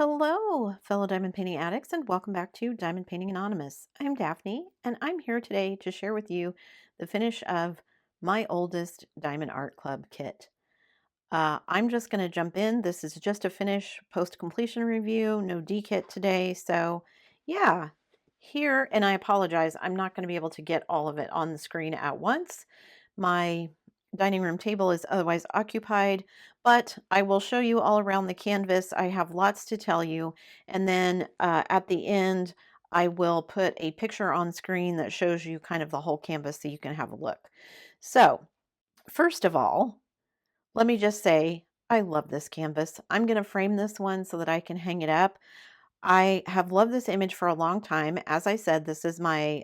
Hello, fellow diamond painting addicts, and welcome back to Diamond Painting Anonymous. I'm Daphne, and I'm here today to share with you the finish of my oldest Diamond Art Club kit. I'm just going to jump in. This is just a finish post-completion review, no D-kit today. So yeah, here, and I apologize, I'm not going to be able to get all of it on the screen at once. My dining room table is otherwise occupied, but I will show you all around the canvas. I have lots to tell you. And then at the end, I will put a picture on screen that shows you kind of the whole canvas so you can have a look. So first of all, let me just say, I love this canvas. I'm going to frame this one so that I can hang it up. I have loved this image for a long time. As I said, this is my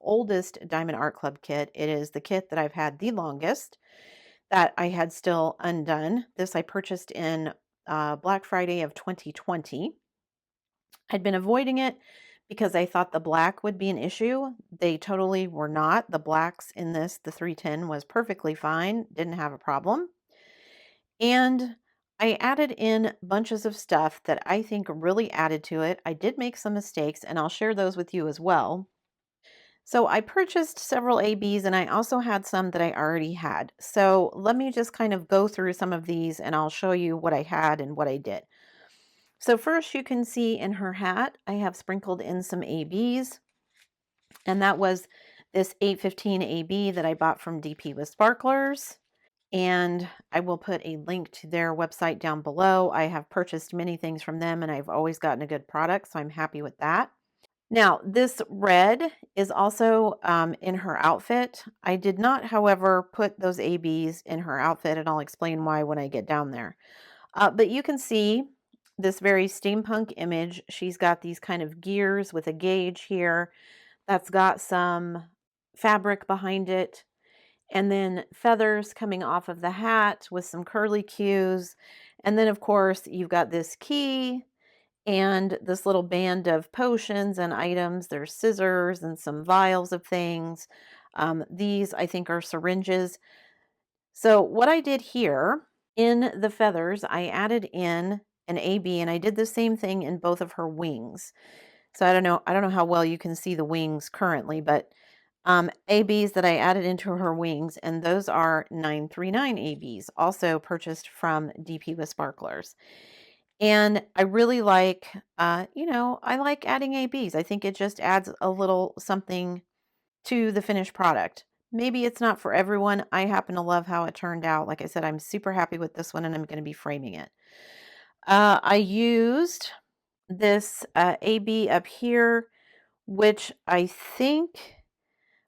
oldest Diamond Art Club kit. It is the kit that I've had the longest, that I had still undone. This I purchased in Black Friday of 2020. I'd been avoiding it because I thought the black would be an issue. They totally were not. The blacks in this, the 310, was perfectly fine. Didn't have a problem. And I added in bunches of stuff that I think really added to it. I did make some mistakes, and I'll share those with you as well. So I purchased several ABs, and I also had some that I already had. So let me just kind of go through some of these, and I'll show you what I had and what I did. So first, you can see in her hat, I have sprinkled in some ABs, and that was this 815 AB that I bought from DP with Sparklers. And I will put a link to their website down below. I have purchased many things from them, and I've always gotten a good product, so I'm happy with that. Now, this red is also in her outfit. I did not, however, put those ABs in her outfit, and I'll explain why when I get down there. But you can see this very steampunk image. She's got these kind of gears with a gauge here that's got some fabric behind it, and then feathers coming off of the hat with some curly cues. And then, of course, you've got this key and this little band of potions and items. There's scissors and some vials of things. These, I think, are syringes. So what I did here in the feathers, I added in an AB, and I did the same thing in both of her wings. So I don't know how well you can see the wings currently, but ABs that I added into her wings, and those are 939 ABs, also purchased from DP with Sparklers. And I really like, I like adding ABs. I think it just adds a little something to the finished product. Maybe it's not for everyone. I happen to love how it turned out. Like I said, I'm super happy with this one, and I'm going to be framing it. I used this AB up here, which I think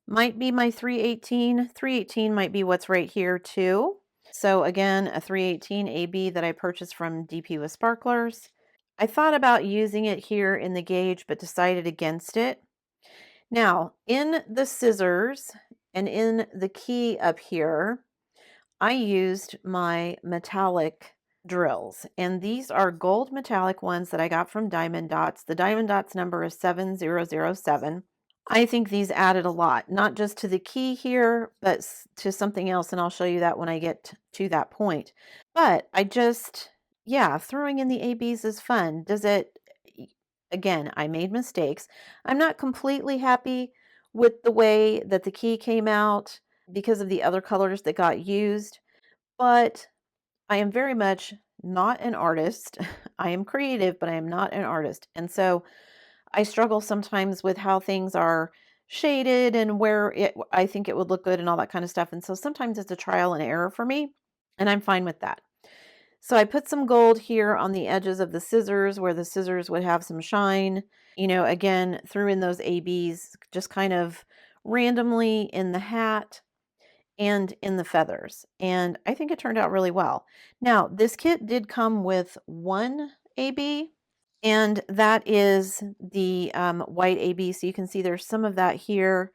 might be my 318. 318 might be what's right here too. So again, a 318 AB that I purchased from DP with Sparklers. I thought about using it here in the gauge, but decided against it. Now, in the scissors and in the key up here, I used my metallic drills, and these are gold metallic ones that I got from Diamond Dots. The Diamond Dots number is 7007. I think these added a lot, not just to the key here, but to something else, and I'll show you that when I get to that point. But yeah, throwing in the ABs is fun. Again, I made mistakes. I'm not completely happy with the way that the key came out because of the other colors that got used, but I am very much not an artist. I am creative, but I am not an artist. And so I struggle sometimes with how things are shaded and I think it would look good and all that kind of stuff. And so sometimes it's a trial and error for me, and I'm fine with that. So I put some gold here on the edges of the scissors where the scissors would have some shine. Again, threw in those ABs just kind of randomly in the hat and in the feathers. And I think it turned out really well. Now, this kit did come with one AB, and that is the white AB. So you can see there's some of that here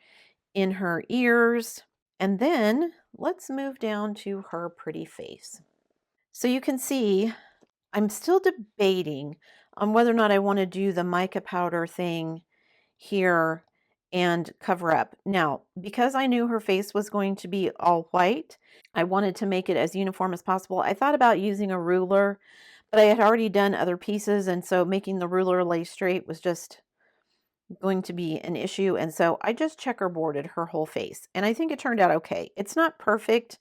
in her ears. And then let's move down to her pretty face. So you can see I'm still debating on whether or not I want to do the mica powder thing here and cover up. Now, because I knew her face was going to be all white, I wanted to make it as uniform as possible. I thought about using a ruler, but I had already done other pieces, and so making the ruler lay straight was just going to be an issue, and so I just checkerboarded her whole face, and I think it turned out okay. It's not perfect.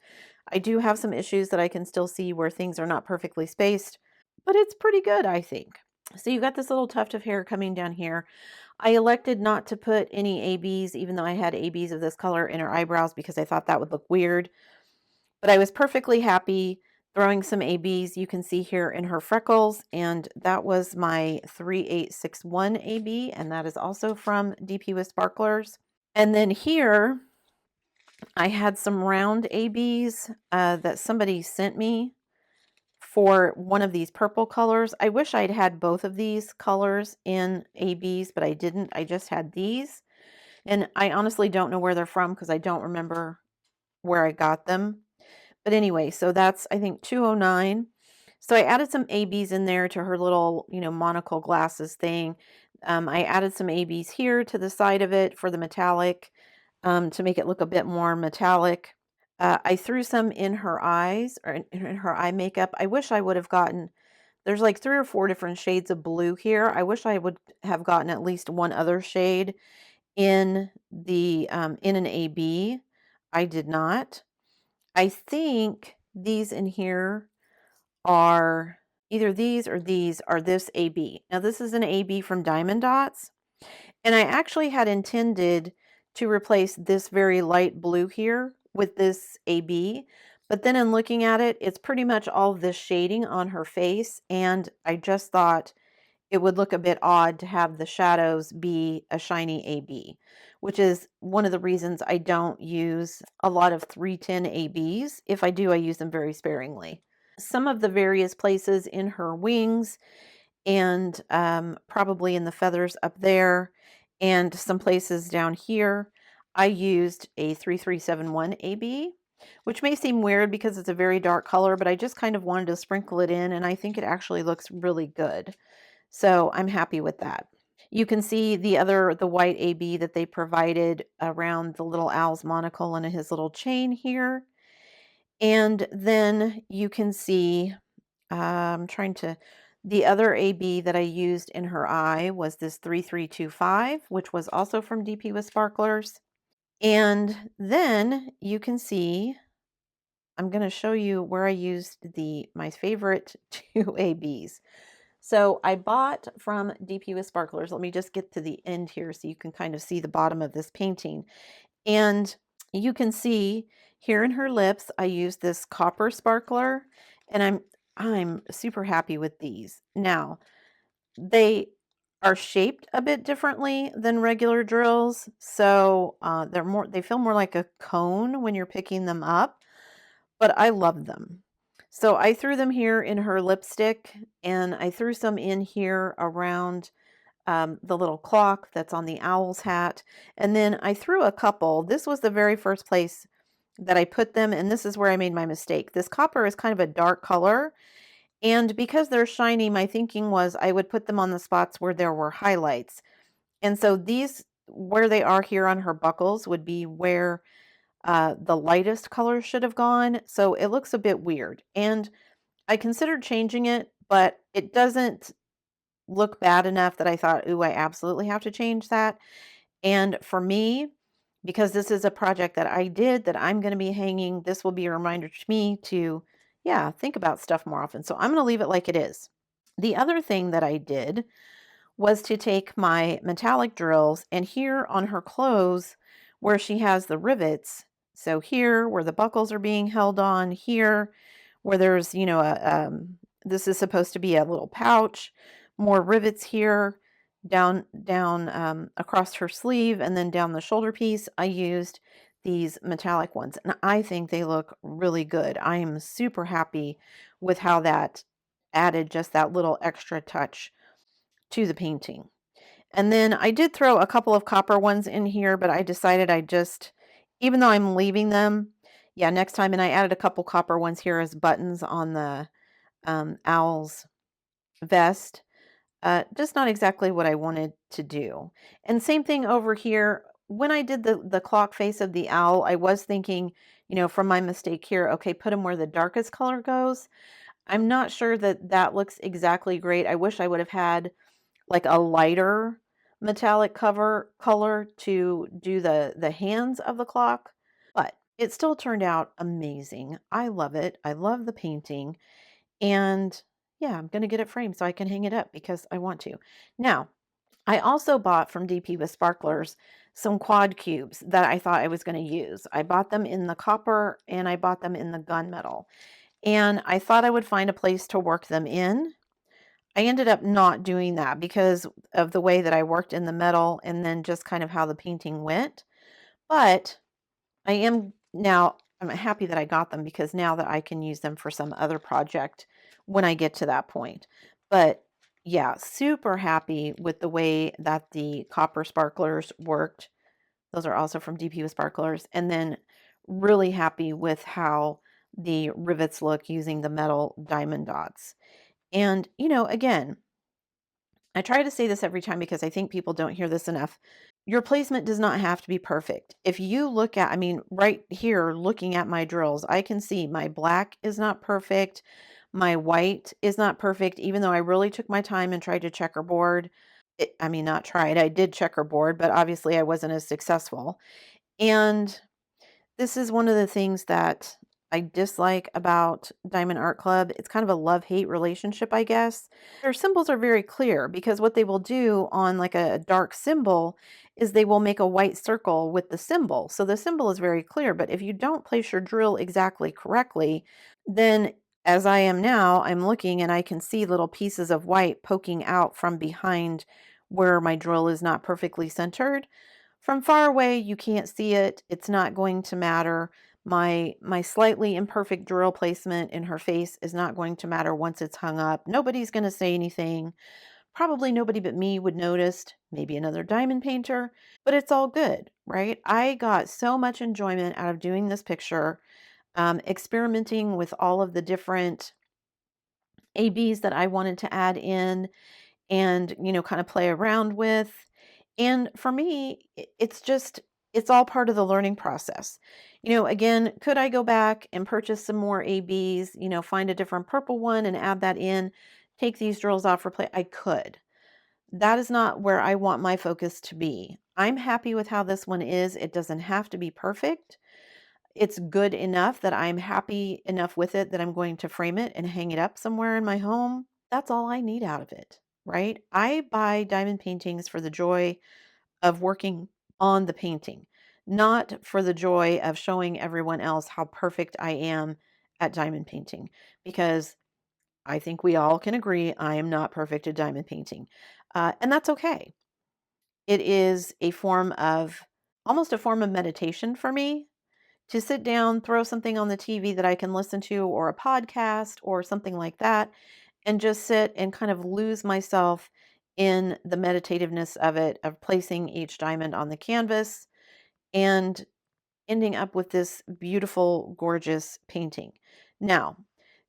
I do have some issues that I can still see where things are not perfectly spaced, but it's pretty good, I think. So you've got this little tuft of hair coming down here. I elected not to put any ABs, even though I had ABs of this color in her eyebrows, because I thought that would look weird. But I was perfectly happy throwing some ABs. You can see here in her freckles, and that was my 3861 AB, and that is also from DP with Sparklers. And then here, I had some round ABs that somebody sent me for one of these purple colors. I wish I'd had both of these colors in ABs, but I didn't. I just had these. And I honestly don't know where they're from because I don't remember where I got them. But anyway, so that's, I think, 209. So I added some ABs in there to her little, monocle glasses thing. I added some ABs here to the side of it for the metallic to make it look a bit more metallic. I threw some in her eyes or in her eye makeup. I wish I would have gotten, there's like 3 or 4 different shades of blue here. I wish I would have gotten at least one other shade in the in an AB. I did not. I think these in here are either these or these are this AB. Now this is an AB from Diamond Dots, and I actually had intended to replace this very light blue here with this AB, but then in looking at it, it's pretty much all this shading on her face, and I just thought it would look a bit odd to have the shadows be a shiny AB, which is one of the reasons I don't use a lot of 310 ABs. If I do, I use them very sparingly. Some of the various places in her wings and probably in the feathers up there and some places down here, I used a 3371 AB, which may seem weird because it's a very dark color, but I just kind of wanted to sprinkle it in, and I think it actually looks really good. So I'm happy with that. You can see the white AB that they provided around the little owl's monocle and his little chain here. And then you can see, the other AB that I used in her eye was this 3325, which was also from DP with Sparklers. And then you can see, I'm going to show you where I used my favorite 2 ABs. So I bought from DP with Sparklers. Let me just get to the end here so you can kind of see the bottom of this painting. And you can see here in her lips, I used this copper sparkler, and I'm super happy with these. Now, they are shaped a bit differently than regular drills, so they feel more like a cone when you're picking them up, but I love them. So I threw them here in her lipstick, and I threw some in here around the little clock that's on the owl's hat. And then I threw a couple. This was the very first place that I put them, and this is where I made my mistake. This copper is kind of a dark color, and because they're shiny, my thinking was I would put them on the spots where there were highlights. And so these, where they are here on her buckles, would be where the lightest color should have gone. So it looks a bit weird. And I considered changing it, but it doesn't look bad enough that I thought, ooh, I absolutely have to change that. And for me, because this is a project that I did that I'm going to be hanging, this will be a reminder to me to, yeah, think about stuff more often. So I'm going to leave it like it is. The other thing that I did was to take my metallic drills, and here on her clothes where she has the rivets, so here where the buckles are being held on, here where there's, this is supposed to be a little pouch, more rivets here, down across her sleeve, and then down the shoulder piece, I used these metallic ones, and I think they look really good. I am super happy with how that added just that little extra touch to the painting. And then I did throw a couple of copper ones in here, but I decided even though I'm leaving them, yeah, next time, and I added a couple copper ones here as buttons on the owl's vest. Just not exactly what I wanted to do. And same thing over here. When I did the clock face of the owl, I was thinking, from my mistake here, okay, put them where the darkest color goes. I'm not sure that that looks exactly great. I wish I would have had like a lighter metallic cover color to do the hands of the clock, but it still turned out amazing. I love it. I love the painting. And yeah, I'm going to get it framed so I can hang it up because I want to. Now, I also bought from DP with Sparklers some quad cubes that I thought I was going to use. I bought them in the copper and I bought them in the gunmetal. And I thought I would find a place to work them in. I ended up not doing that because of the way that I worked in the metal and then just kind of how the painting went. But I'm happy that I got them because now that I can use them for some other project when I get to that point. But yeah, super happy with the way that the copper sparklers worked. Those are also from DP with Sparklers. And then really happy with how the rivets look using the metal diamond dots. And, again, I try to say this every time because I think people don't hear this enough. Your placement does not have to be perfect. If you look at, I mean, right here, looking at my drills, I can see my black is not perfect. My white is not perfect, even though I really took my time and tried to checkerboard. I mean, not tried, I did checkerboard, but obviously I wasn't as successful. And this is one of the things that I dislike about Diamond Art Club. It's kind of a love-hate relationship, I guess. Their symbols are very clear because what they will do on like a dark symbol is they will make a white circle with the symbol. So the symbol is very clear, but if you don't place your drill exactly correctly, then as I am now, I'm looking and I can see little pieces of white poking out from behind where my drill is not perfectly centered. From far away, you can't see it. It's not going to matter. My slightly imperfect drill placement in her face is not going to matter once it's hung up. Nobody's going to say anything. Probably nobody but me would notice, maybe another diamond painter, but it's all good, right? I got so much enjoyment out of doing this picture, experimenting with all of the different ABs that I wanted to add in and, kind of play around with. And for me, it's all part of the learning process. Again, could I go back and purchase some more ABs, find a different purple one and add that in, take these drills off for play? I could. That is not where I want my focus to be. I'm happy with how this one is. It doesn't have to be perfect. It's good enough that I'm happy enough with it that I'm going to frame it and hang it up somewhere in my home. That's all I need out of it, right? I buy diamond paintings for the joy of working on the painting, not for the joy of showing everyone else how perfect I am at diamond painting, because I think we all can agree I am not perfect at diamond painting. And that's okay. It is almost a form of meditation for me to sit down, throw something on the TV that I can listen to, or a podcast, or something like that, and just sit and kind of lose myself in the meditativeness of it, of placing each diamond on the canvas and ending up with this beautiful, gorgeous painting. Now,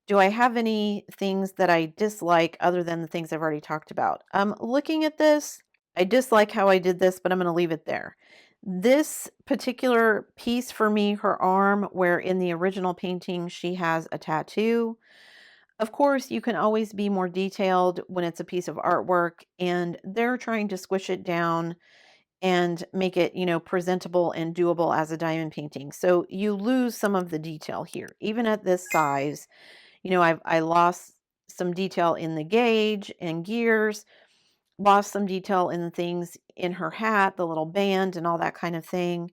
do I have any things that I dislike other than the things I've already talked about? Looking at this, I dislike how I did this, but I'm going to leave it there. This particular piece for me, her arm, where in the original painting she has a tattoo. Of course, you can always be more detailed when it's a piece of artwork, and they're trying to squish it down and make it, presentable and doable as a diamond painting. So you lose some of the detail here. Even at this size, I lost some detail in the gauge and gears, lost some detail in the things in her hat, the little band and all that kind of thing,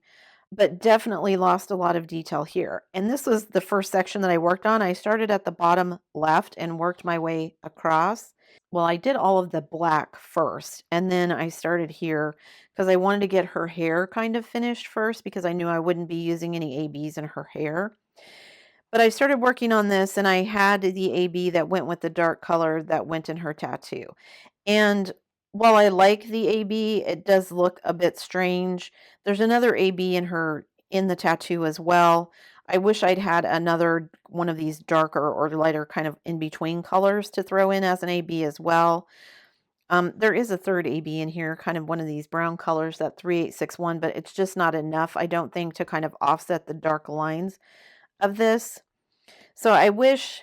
but definitely lost a lot of detail here. And this was the first section that I worked on. I started at the bottom left and worked my way across. Well, I did all of the black first, and then I started here because I wanted to get her hair kind of finished first because I knew I wouldn't be using any ABs in her hair. But I started working on this and I had the AB that went with the dark color that went in her tattoo. And while I like the AB, it does look a bit strange. There's another AB in the tattoo as well. I wish I'd had another one of these darker or lighter kind of in between colors to throw in as an AB as well. There is a third AB in here, kind of one of these brown colors, that 3861, but it's just not enough, I don't think, to kind of offset the dark lines of this. So I wish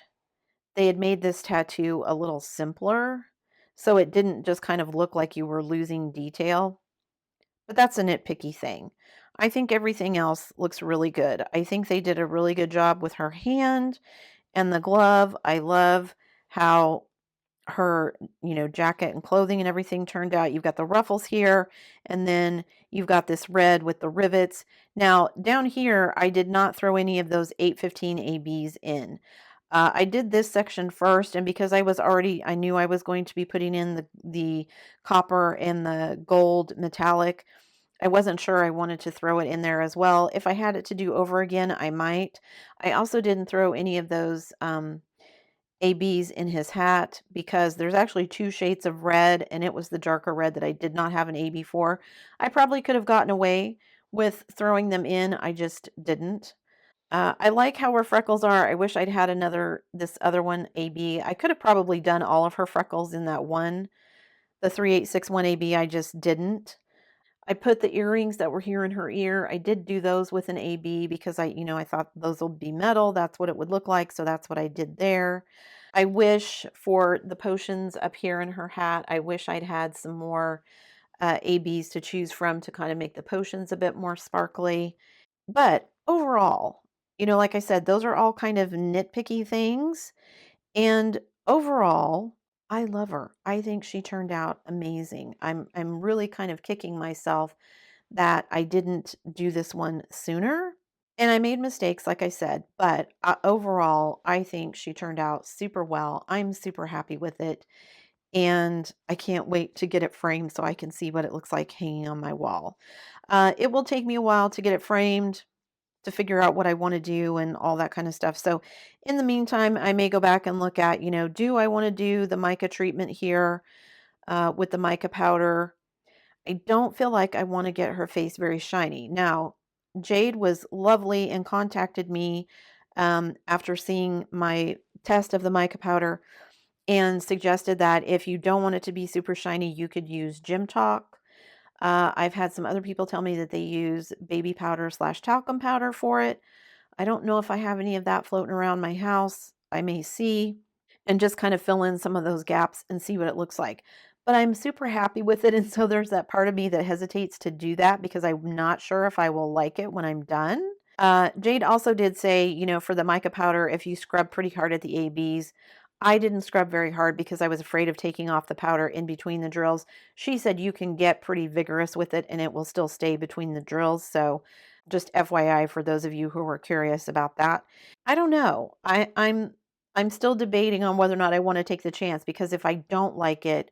they had made this tattoo a little simpler, so it didn't just kind of look like you were losing detail. But that's a nitpicky thing. I think everything else looks really good. I think they did a really good job with her hand and the glove. I love how her, jacket and clothing and everything turned out. You've got the ruffles here, and then you've got this red with the rivets. Now, down here, I did not throw any of those 815 ABs in. I did this section first, and because I knew I was going to be putting in the copper and the gold metallic. I wasn't sure I wanted to throw it in there as well. If I had it to do over again, I might. I also didn't throw any of those ABs in his hat because there's actually two shades of red, and it was the darker red that I did not have an AB for. I probably could have gotten away with throwing them in. I just didn't. I like how her freckles are. I wish I'd had this other one AB. I could have probably done all of her freckles in that one, the 3861 AB. I just didn't. I put the earrings that were here in her ear. I did do those with an AB because I thought those would be metal. That's what it would look like. So that's what I did there. I wish for the potions up here in her hat, I wish I'd had some more ABs to choose from to kind of make the potions a bit more sparkly. But overall, like I said, those are all kind of nitpicky things. And overall, I love her. I think she turned out amazing. I'm really kind of kicking myself that I didn't do this one sooner. And I made mistakes, like I said, but overall, I think she turned out super well. I'm super happy with it. And I can't wait to get it framed so I can see what it looks like hanging on my wall. It will take me a while to get it framed, to figure out what I want to do and all that kind of stuff. So in the meantime, I may go back and look at, do I want to do the mica treatment here with the mica powder? I don't feel like I want to get her face very shiny. Now, Jade was lovely and contacted me after seeing my test of the mica powder and suggested that if you don't want it to be super shiny, you could use Gym Talk. I've had some other people tell me that they use baby powder / talcum powder for it. I don't know if I have any of that floating around my house. I may see and just kind of fill in some of those gaps and see what it looks like. But I'm super happy with it. And so there's that part of me that hesitates to do that because I'm not sure if I will like it when I'm done. Jade also did say, for the mica powder, if you scrub pretty hard at the ABs, I didn't scrub very hard because I was afraid of taking off the powder in between the drills. She said you can get pretty vigorous with it and it will still stay between the drills. So just FYI for those of you who were curious about that. I don't know. I'm still debating on whether or not I want to take the chance because if I don't like it,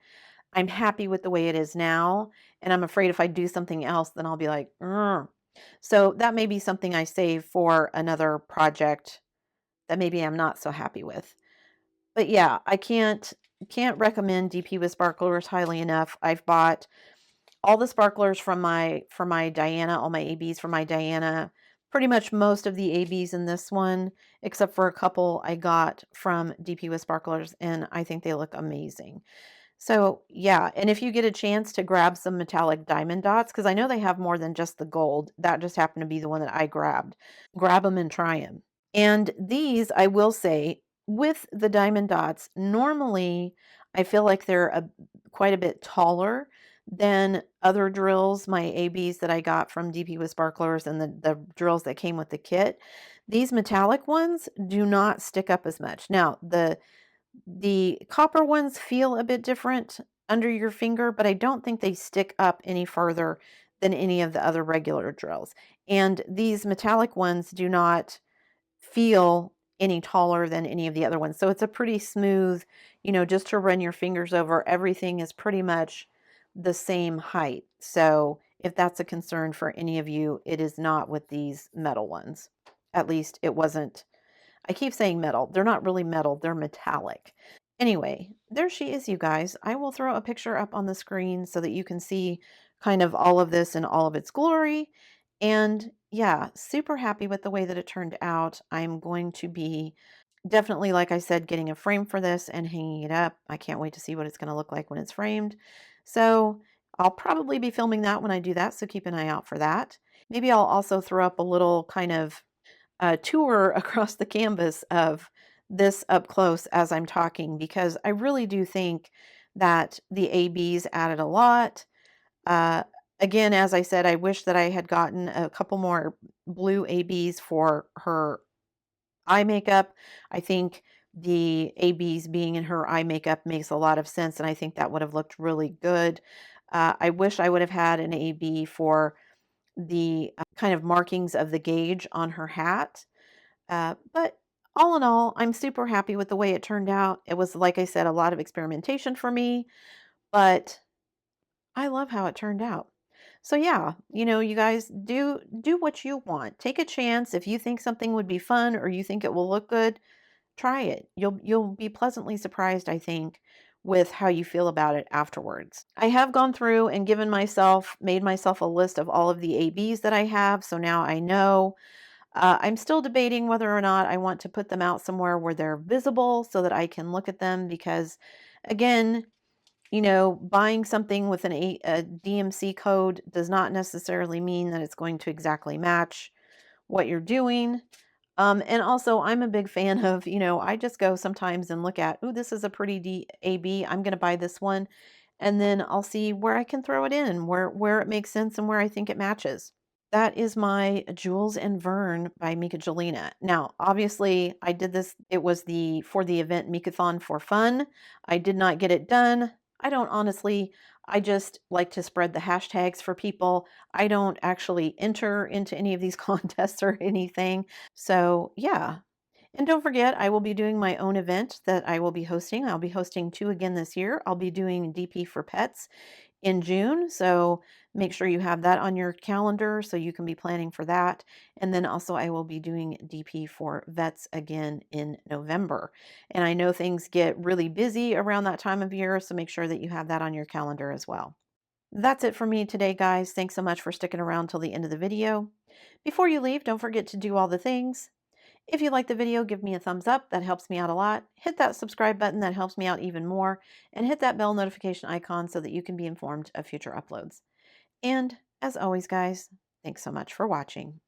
I'm happy with the way it is now, and I'm afraid if I do something else, then I'll be like, "Ugh." So that may be something I save for another project that maybe I'm not so happy with. But yeah, I can't recommend DP with sparklers highly enough. I've bought all the sparklers for my Diana, all my ABs for my Diana, pretty much most of the ABs in this one, except for a couple I got from DP with sparklers, and I think they look amazing. So yeah, and if you get a chance to grab some metallic diamond dots, because I know they have more than just the gold, that just happened to be the one that I grabbed. Grab them and try them. And these, I will say, with the diamond dots, normally I feel like they're quite a bit taller than other drills, my ABs that I got from DP with Sparklers and the drills that came with the kit. These metallic ones do not stick up as much. Now, the copper ones feel a bit different under your finger, but I don't think they stick up any further than any of the other regular drills. And these metallic ones do not feel any taller than any of the other ones. So it's a pretty smooth, just to run your fingers over, everything is pretty much the same height. So if that's a concern for any of you, it is not with these metal ones. At least it wasn't. I keep saying metal. They're not really metal, they're metallic. Anyway, there she is, you guys. I will throw a picture up on the screen so that you can see kind of all of this in all of its glory. And yeah, super happy with the way that it turned out. I'm going to be definitely, like I said, getting a frame for this and hanging it up. I can't wait to see what it's going to look like when it's framed. So I'll probably be filming that when I do that, so keep an eye out for that. Maybe I'll also throw up a little kind of tour across the canvas of this up close as I'm talking because I really do think that the ABs added a lot. Uh, Again, as I said, I wish that I had gotten a couple more blue ABs for her eye makeup. I think the ABs being in her eye makeup makes a lot of sense, and I think that would have looked really good. I wish I would have had an AB for the kind of markings of the gauge on her hat. But all in all, I'm super happy with the way it turned out. It was, like I said, a lot of experimentation for me, but I love how it turned out. So yeah, you guys do what you want. Take a chance. If you think something would be fun or you think it will look good, try it. You'll be pleasantly surprised, I think, with how you feel about it afterwards. I have gone through and made myself a list of all of the ABs that I have, so now I know. I'm still debating whether or not I want to put them out somewhere where they're visible so that I can look at them because, again, buying something with a DMC code does not necessarily mean that it's going to exactly match what you're doing. And also, I'm a big fan of, I just go sometimes and look at, oh, this is a pretty AB. I'm going to buy this one. And then I'll see where I can throw it in, where it makes sense and where I think it matches. That is my Jewels and Vern by Mika Jelena. Now, obviously, I did this. It was for the event Mikathon for fun. I did not get it done. I don't honestly. I just like to spread the hashtags for people. I don't actually enter into any of these contests or anything. So, yeah. And don't forget, I will be doing my own event that I will be hosting. I'll be hosting 2 again this year. I'll be doing DP for Pets in June. So make sure you have that on your calendar so you can be planning for that. And then also, I will be doing DP for Vets again in November. And I know things get really busy around that time of year, so make sure that you have that on your calendar as well. That's it for me today, guys. Thanks so much for sticking around till the end of the video. Before you leave, don't forget to do all the things. If you like the video, give me a thumbs up. That helps me out a lot. Hit that subscribe button. That helps me out even more. And hit that bell notification icon so that you can be informed of future uploads. And as always, guys, thanks so much for watching.